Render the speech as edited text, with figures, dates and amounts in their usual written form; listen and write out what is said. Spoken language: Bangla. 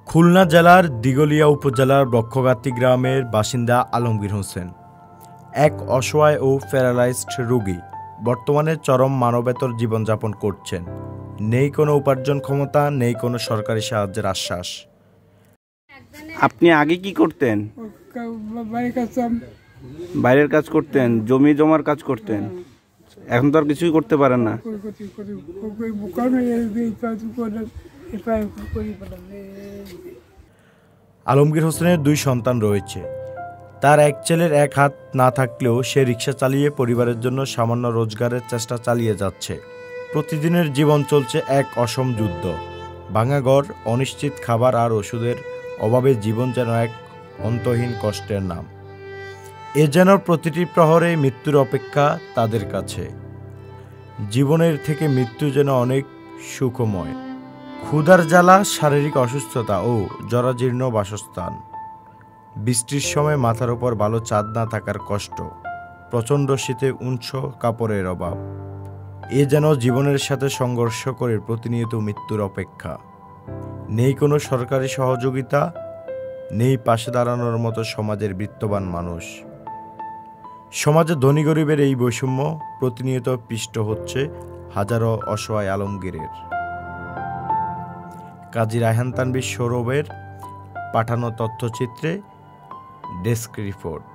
খুলনা জেলার দিঘলিয়া উপজেলার বক্ষগাতি গ্রামের বাসিন্দা আলমগীর হোসেন এক অসহায় ও প্যারালাইজড রোগী। বর্তমানে চরম মানবেতর জীবনযাপন করছেন। নেই কোনো উপার্জন ক্ষমতা, নেই কোনো সরকারি সাহায্যের আশ্বাস। আপনি আগে কি করতেন? বাইরের কাজ করতেন, জমি জমার কাজ করতেন। এখন তো আর কিছুই করতে পারেন না। আলমগীর হোসেনের দুই সন্তান রয়েছে। তার এক ছেলের এক হাত না থাকলেও সে রিক্সা চালিয়ে পরিবারের জন্য সামান্য রোজগারের চেষ্টা চালিয়ে যাচ্ছে। প্রতিদিনের জীবন চলছে এক অসম যুদ্ধ। ভাঙা ঘর, অনিশ্চিত খাবার আর ওষুধের অভাবে জীবন যেন এক অন্তহীন কষ্টের নাম। এ যেন প্রতিটি প্রহরে মৃত্যুর অপেক্ষা তাদের কাছে। জীবনের থেকে মৃত্যু যেন অনেক সুখময়। ক্ষুধার জ্বালা, শারীরিক অসুস্থতা ও জরাজীর্ণ বাসস্থান, বৃষ্টির সময় মাথার উপর ভালো চাঁদ না থাকার কষ্ট, প্রচণ্ড শীতে উঁচু কাপড়ের অভাব, এ যেন জীবনের সাথে সংঘর্ষ করে প্রতিনিয়ত মৃত্যুর অপেক্ষা। নেই কোনো সরকারি সহযোগিতা, নেই পাশে দাঁড়ানোর মতো সমাজের বিত্তবান মানুষ। সমাজে ধনী গরিবের এই বৈষম্য প্রতিনিয়ত পিষ্ট হচ্ছে হাজারো অসহায় আলমগীরের। কাজী রায়হান তানভীর সৌরভের পাঠানো তথ্যচিত্রে ডেস্ক রিপোর্ট।